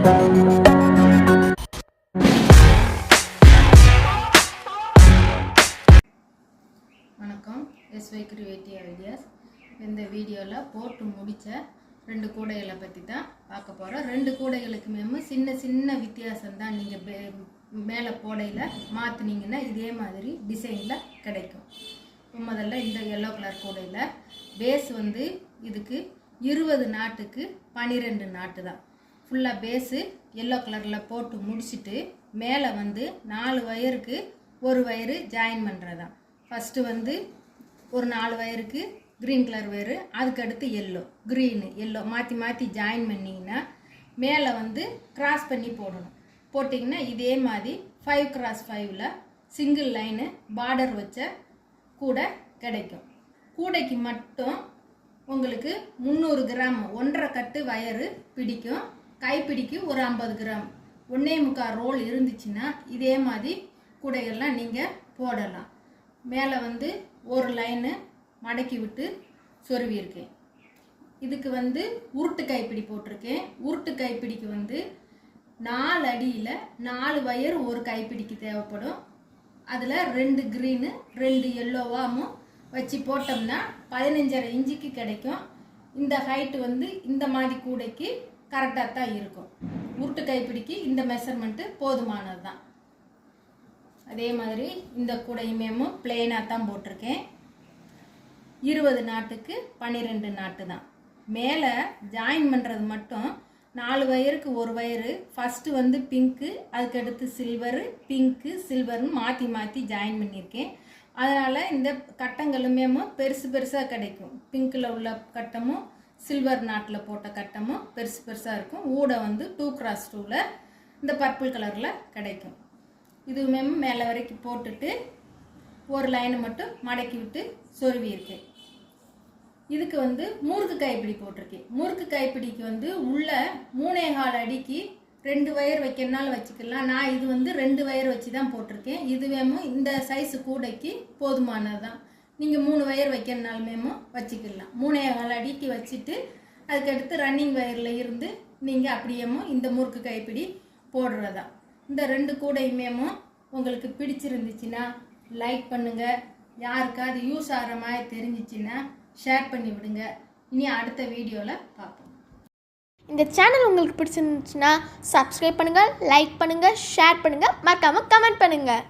வணக்கம், எஸ்வை creative ideas. இந்த வீடியோவில் போட்டு முடித்த 2 கூடைகளை பற்றி தான் பார்க்க போகிறோம். 2 கூடைகளுக்குமே சின்ன சின்ன வித்தியாசம் தான். நீங்கள் மேலே போடையில் மாற்றினீங்கன்னா இதே மாதிரி டிசைனில் கிடைக்கும். முதல்ல இந்த எல்லோ கலர் கூடையில் பேஸ் வந்து இதுக்கு 20 நாட்டுக்கு 12 நாட்டு தான். ஃபுல்லாக பேஸு எல்லோ கலரில் போட்டு முடிச்சுட்டு மேலே வந்து 4 வயருக்கு ஒரு வயரு ஜாயின் பண்ணுறதான். ஃபஸ்ட்டு வந்து ஒரு 4 வயருக்கு க்ரீன் கலர் வயரு, அதுக்கடுத்து எல்லோ, க்ரீனு, எல்லோ மாற்றி மாற்றி ஜாயின் பண்ணிங்கன்னா மேலே வந்து கிராஸ் பண்ணி போடணும். போட்டிங்கன்னா இதே மாதிரி 5x5ல் சிங்கிள் லைனு பார்டர் வச்ச கூடை கிடைக்கும். கூடைக்கு மட்டும் உங்களுக்கு 300 கிராம் 1.5 கட்டு வயரு பிடிக்கும். கைப்பிடிக்கு ஒரு 50 கிராம் 1.25 ரோல் இருந்துச்சுன்னா இதே மாதிரி கூடைகள்லாம் நீங்கள் போடலாம். மேலே வந்து ஒரு லைனு மடக்கி விட்டு சொருவியிருக்கேன். இதுக்கு வந்து உருட்டு கைப்பிடி போட்டிருக்கேன். உருட்டு கைப்பிடிக்கு வந்து 4 அடியில் 4 வயர் ஒரு கைப்பிடிக்கு தேவைப்படும். அதில் 2 க்ரீனு 2 எல்லோவாமும் வச்சு போட்டோம்னா 15.5 இன்ச்சுக்கு கிடைக்கும். இந்த ஹைட்டு வந்து இந்த மாதிரி கூடைக்கு கரெக்டாக தான் இருக்கும். உருட்டு கைப்பிடிக்கு இந்த மெஷர்மெண்ட்டு போதுமானது தான். அதே மாதிரி இந்த கூடையுமே பிளெயினாக தான் போட்டிருக்கேன். 20 நாட்டுக்கு 12 நாட்டு தான். மேலே ஜாயின் பண்ணுறது மட்டும் 4 வயருக்கு ஒரு வயரு. ஃபஸ்ட்டு வந்து பிங்க்கு, அதுக்கடுத்து சில்வரு, பிங்க்கு, சில்வர்னு மாற்றி மாற்றி ஜாயின் பண்ணியிருக்கேன். அதனால் இந்த கட்டங்களுமே பெருசு பெருசாக கிடைக்கும். பிங்க்கில் உள்ள கட்டமும் சில்வர் நாட்டில் போட்ட கட்டமும் பெருசு பெருசாக இருக்கும். ஊடை வந்து 2x2ல் இந்த பர்பிள் கலரில் கிடைக்கும். இதுவுமே மேலே வரைக்கும் போட்டுட்டு ஒரு லைனை மட்டும் மடக்கி விட்டு சொருவி இருக்கேன். இதுக்கு வந்து முறுக்கு கைப்பிடி போட்டிருக்கேன். முறுக்கு கைப்பிடிக்கு வந்து உள்ள 3.25 அடிக்கு 2 வயர் வைக்கிறனாலும் வச்சுக்கலாம். நான் இது வந்து 2 வயர் வச்சு தான் போட்டிருக்கேன். இதுவேமோ இந்த சைஸு கூடைக்கு போதுமானது தான். நீங்கள் 3 வயர் வைக்கிறனாலுமே வச்சுக்கலாம். 3.25 அடிக்கு வச்சுட்டு அதுக்கடுத்து ரன்னிங் வயரில் இருந்து நீங்கள் அப்படியேமோ இந்த முறுக்கு கைப்பிடி போடுறதா. இந்த 2 கூடையுமே உங்களுக்கு பிடிச்சிருந்துச்சுன்னா லைக் பண்ணுங்கள். யாருக்காவது யூஸ் ஆகிற மாதிரி தெரிஞ்சிச்சுன்னா ஷேர் பண்ணி விடுங்க. இனி அடுத்த வீடியோவில் பார்ப்போம். இந்த சேனல் உங்களுக்கு பிடிச்சிருந்துச்சுன்னா சப்ஸ்கிரைப் பண்ணுங்கள், லைக் பண்ணுங்கள், ஷேர் பண்ணுங்கள், மறக்காமல் கமெண்ட் பண்ணுங்கள்.